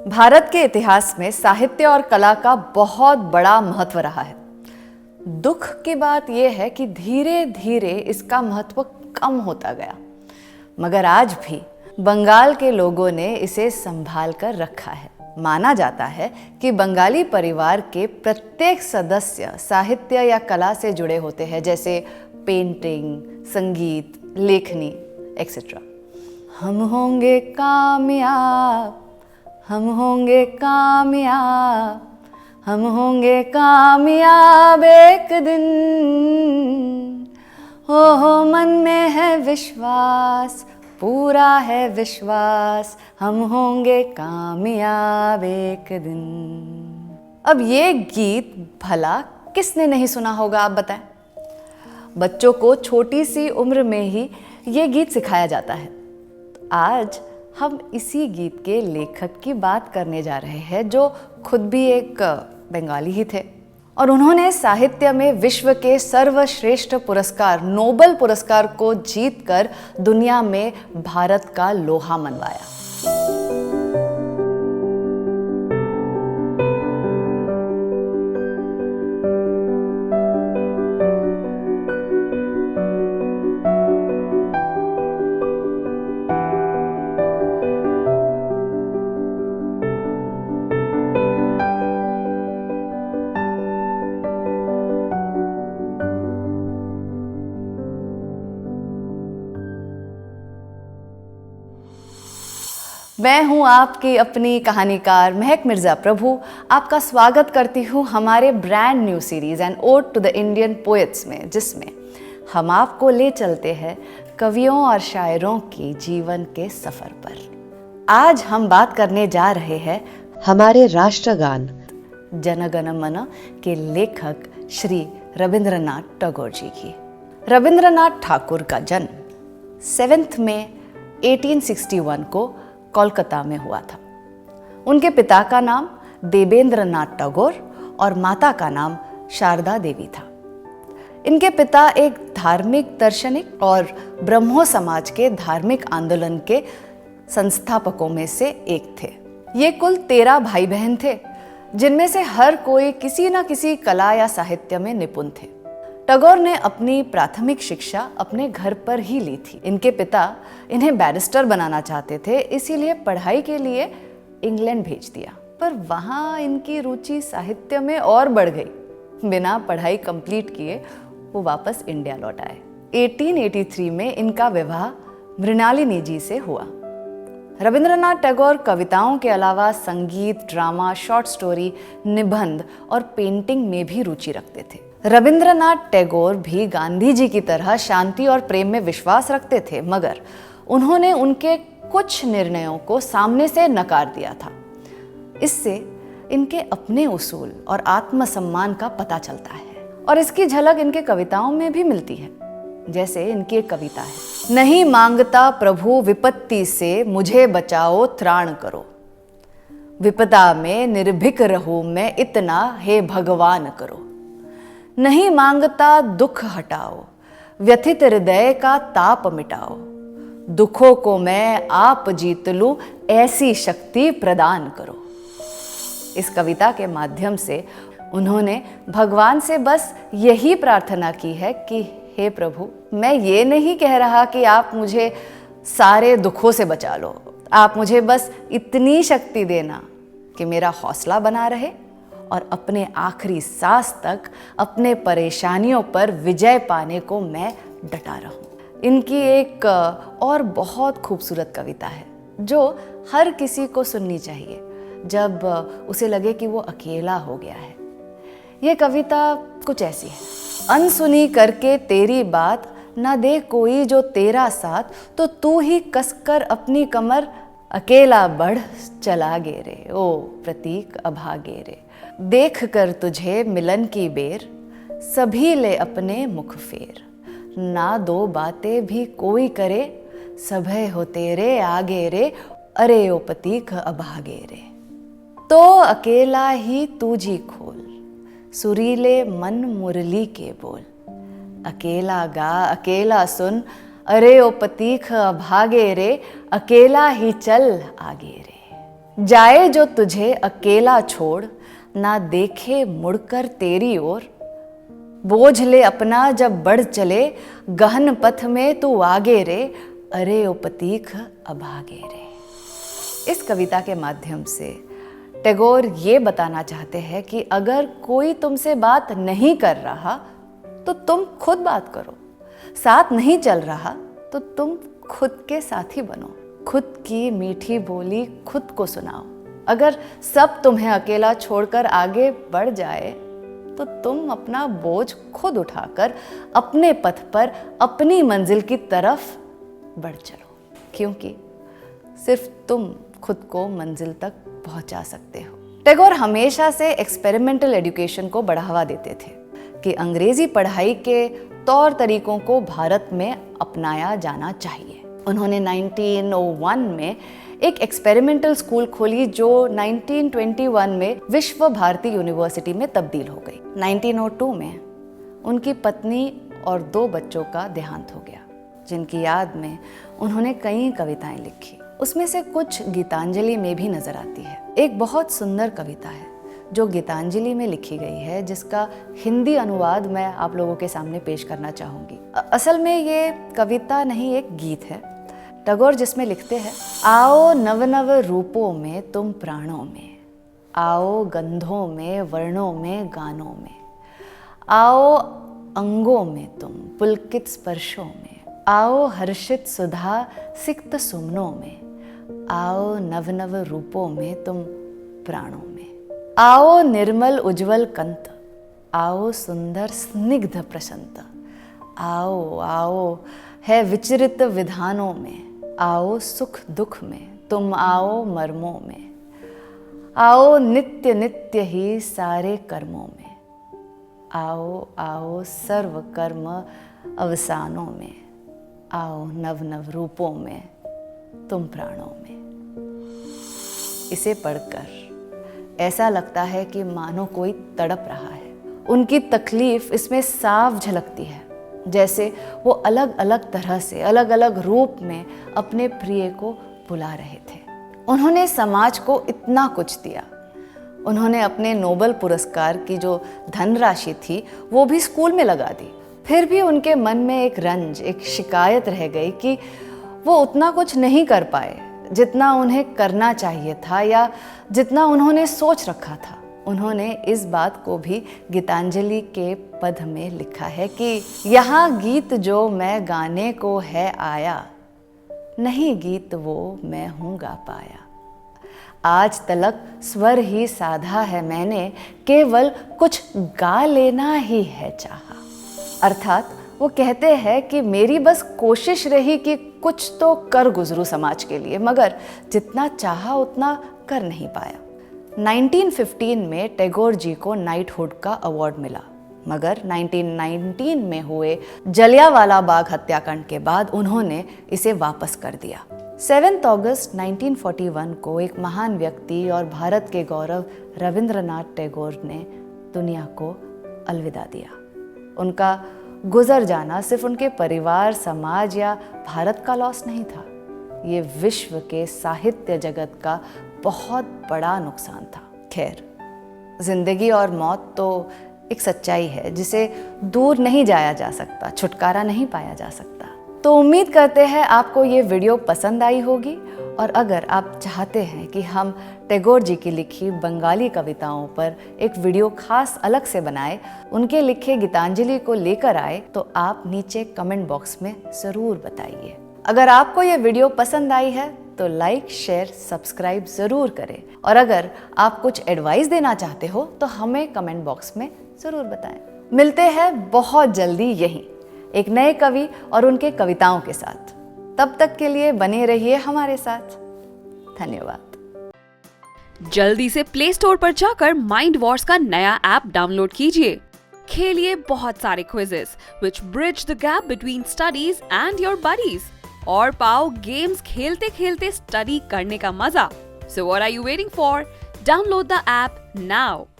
भारत के इतिहास में साहित्य और कला का बहुत बड़ा महत्व रहा है। दुख की बात यह है कि धीरे धीरे इसका महत्व कम होता गया, मगर आज भी बंगाल के लोगों ने इसे संभाल कर रखा है। माना जाता है कि बंगाली परिवार के प्रत्येक सदस्य साहित्य या कला से जुड़े होते हैं, जैसे पेंटिंग, संगीत, लेखनी एक्सेट्रा। हम होंगे कामयाब, हम होंगे कामयाब, हम होंगे कामयाब एक दिन। हो मन में है विश्वास, पूरा है विश्वास, हम होंगे कामयाब एक दिन। अब ये गीत भला किसने नहीं सुना होगा, आप बताएं। बच्चों को छोटी सी उम्र में ही ये गीत सिखाया जाता है। आज हम इसी गीत के लेखक की बात करने जा रहे हैं, जो खुद भी एक बंगाली ही थे और उन्होंने साहित्य में विश्व के सर्वश्रेष्ठ पुरस्कार नोबेल पुरस्कार को जीतकर दुनिया में भारत का लोहा मनवाया। मैं हूं आपकी अपनी कहानीकार महक मिर्जा प्रभु। आपका स्वागत करती हूं हमारे brand new series an ode to the Indian poets में, जिसमें हम आपको ले चलते हैं कवियों और शायरों के जीवन के सफर पर। आज हम बात करने जा रहे हैं हमारे राष्ट्रगान जन गण मन के लेखक श्री रविंद्रनाथ टैगोर जी की। रविंद्रनाथ ठाकुर का जन्म 7 मई 1861 को कोलकाता में हुआ था। उनके पिता का नाम देवेंद्रनाथ टैगोर और माता का नाम शारदा देवी था। इनके पिता एक धार्मिक दार्शनिक और ब्रह्मो समाज के धार्मिक आंदोलन के संस्थापकों में से एक थे। ये कुल 13 भाई बहन थे, जिनमें से हर कोई किसी न किसी कला या साहित्य में निपुण थे। टैगोर ने अपनी प्राथमिक शिक्षा अपने घर पर ही ली थी। इनके पिता इन्हें बैरिस्टर बनाना चाहते थे, इसीलिए पढ़ाई के लिए इंग्लैंड भेज दिया, पर वहाँ इनकी रुचि साहित्य में और बढ़ गई। बिना पढ़ाई कंप्लीट किए वो वापस इंडिया लौट आए। 1883 में इनका विवाह मृणालिनी जी से हुआ। रविंद्रनाथ टैगोर कविताओं के अलावा संगीत, ड्रामा, शॉर्ट स्टोरी, निबंध और पेंटिंग में भी रुचि रखते थे। रविंद्रनाथ टैगोर भी गांधी जी की तरह शांति और प्रेम में विश्वास रखते थे, मगर उन्होंने उनके कुछ निर्णयों को सामने से नकार दिया था। इससे इनके अपने उसूल और आत्मसम्मान का पता चलता है और इसकी झलक इनके कविताओं में भी मिलती है। जैसे इनकी एक कविता है, नहीं मांगता प्रभु विपत्ति से, मुझे बचाओ त्राण करो, विपदा में निर्भीक रहूं मैं, इतना हे भगवान करो। नहीं मांगता दुख हटाओ, व्यथित हृदय का ताप मिटाओ, दुखों को मैं आप जीत लूं, ऐसी शक्ति प्रदान करो। इस कविता के माध्यम से उन्होंने भगवान से बस यही प्रार्थना की है कि हे प्रभु, मैं ये नहीं कह रहा कि आप मुझे सारे दुखों से बचा लो, आप मुझे बस इतनी शक्ति देना कि मेरा हौसला बना रहे और अपने आखिरी सांस तक अपने परेशानियों पर विजय पाने को मैं डटा रहूं। इनकी एक और बहुत खूबसूरत कविता है जो हर किसी को सुननी चाहिए जब उसे लगे कि वो अकेला हो गया है। ये कविता कुछ ऐसी है, अनसुनी करके तेरी बात, ना दे कोई जो तेरा साथ, तो तू ही कसकर अपनी कमर, अकेला बढ़ चला गे रे, ओ प्रतीक अभागे रे। देख कर तुझे मिलन की बेर, सभी ले अपने मुख फेर, ना दो बातें भी कोई करे, सभय हो तेरे आगे रे, अरे ओ प्रतीक अभागे रे। तो अकेला ही तू जी खोल, सुरीले मन मुरली के बोल, अकेला गा अकेला सुन, अरे ओ प्रतीक अभागे रे, अकेला ही चल आगे रे। जाए जो तुझे अकेला छोड़, ना देखे मुड़कर तेरी ओर। बोझ ले अपना जब बढ़ चले, गहन पथ में तू आगे रे, अरे ओ पतीख अभागे रे। इस कविता के माध्यम से टैगोर ये बताना चाहते हैं कि अगर कोई तुमसे बात नहीं कर रहा तो तुम खुद बात करो, साथ नहीं चल रहा तो तुम खुद के साथी बनो, खुद की मीठी बोली खुद को सुनाओ। अगर सब तुम्हें अकेला छोड़कर आगे बढ़ जाए तो तुम अपना बोझ खुद उठाकर अपने पथ पर अपनी मंजिल की तरफ बढ़ चलो, क्योंकि सिर्फ तुम खुद को मंजिल तक पहुंचा सकते हो। टैगोर हमेशा से एक्सपेरिमेंटल एजुकेशन को बढ़ावा देते थे कि अंग्रेजी पढ़ाई के तौर तरीकों को भारत में अपनाया जाना चाहिए। उन्होंने 1901 में एक एक्सपेरिमेंटल स्कूल खोली जो 1921 में विश्व भारती यूनिवर्सिटी में तब्दील हो गई। 1902 में उनकी पत्नी और 2 बच्चों का देहांत हो गया, जिनकी याद में उन्होंने कई कविताएं लिखी। उसमें से कुछ गीतांजलि में भी नजर आती है। एक बहुत सुंदर कविता है जो गीतांजलि में लिखी गई है, जिसका हिंदी अनुवाद मैं आप लोगों के सामने पेश करना चाहूंगी। असल में ये कविता नहीं, एक गीत है। टैगोर जिसमें लिखते हैं, आओ नव नव रूपों में तुम प्राणों में, आओ गंधों में वर्णों में गानों में, आओ अंगों में तुम पुलकित स्पर्शों में, आओ हर्षित सुधा सिक्त सुमनों में, आओ नव नव रूपों में तुम प्राणों में, आओ निर्मल उज्जवल कंत, आओ सुंदर स्निग्ध प्रशंत, आओ आओ है विचरित विधानों में, आओ सुख दुख में तुम आओ मर्मों में, आओ नित्य नित्य ही सारे कर्मों में, आओ आओ सर्व कर्म अवसानों में, आओ नव नव रूपों में तुम प्राणों में। इसे पढ़कर ऐसा लगता है कि मानो कोई तड़प रहा है। उनकी तकलीफ इसमें साफ झलकती है, जैसे वो अलग अलग तरह से अलग अलग रूप में अपने प्रिय को बुला रहे थे। उन्होंने समाज को इतना कुछ दिया। उन्होंने अपने नोबेल पुरस्कार की जो धनराशि थी वो भी स्कूल में लगा दी। फिर भी उनके मन में एक रंज, एक शिकायत रह गई कि वो उतना कुछ नहीं कर पाए जितना उन्हें करना चाहिए था या जितना उन्होंने सोच रखा था। उन्होंने इस बात को भी गीतांजलि के पद में लिखा है कि यहाँ गीत जो मैं गाने को है आया, नहीं गीत वो मैं हूँ गा पाया। आज तलक स्वर ही साधा है मैंने, केवल कुछ गा लेना ही है चाहा। अर्थात वो कहते हैं कि मेरी बस कोशिश रही कि कुछ तो कर गुजरूं समाज के लिए, मगर जितना चाहा उतना कर नहीं पाया। 1915 में टैगोर जी को नाइटहुड का अवार्ड मिला, मगर 1919 में हुए जलियांवाला बाग हत्याकांड के बाद उन्होंने इसे वापस कर दिया। 7 अगस्त 1941 को एक महान व्यक्ति और भारत के गौरव रविंद्रनाथ टैगोर ने दुनिया को अलविदा दिया। उनका गुजर जाना सिर्फ उनके परिवार, समाज या भारत का लॉस नहीं था, ये विश्व के साहित्य जगत का बहुत बड़ा नुकसान था। खैर, जिंदगी और मौत तो एक सच्चाई है जिसे दूर नहीं जाया जा सकता, छुटकारा नहीं पाया जा सकता। तो उम्मीद करते हैं आपको ये वीडियो पसंद आई होगी, और अगर आप चाहते हैं कि हम टैगोर जी की लिखी बंगाली कविताओं पर एक वीडियो खास अलग से बनाए, उनके लिखे गीतांजलि को लेकर आए, तो आप नीचे कमेंट बॉक्स में ज़रूर बताइए। अगर आपको ये वीडियो पसंद आई है तो लाइक, शेयर, सब्सक्राइब ज़रूर करें, और अगर आप कुछ एडवाइस देना चाहते हो तो हमें कमेंट बॉक्स में ज़रूर बताएं। मिलते हैं बहुत जल्दी यहीं एक नए कवि और उनके कविताओं के साथ। तब तक के लिए बने रहिए हमारे साथ। धन्यवाद। जल्दी से प्ले स्टोर पर जाकर माइंड वॉर्स का नया ऐप डाउनलोड कीजिए। खेलिए बहुत सारे quizzes which bridge the gap between studies and your buddies, और पाओ गेम्स खेलते खेलते स्टडी करने का मजा। So what are you waiting for? Download the app now.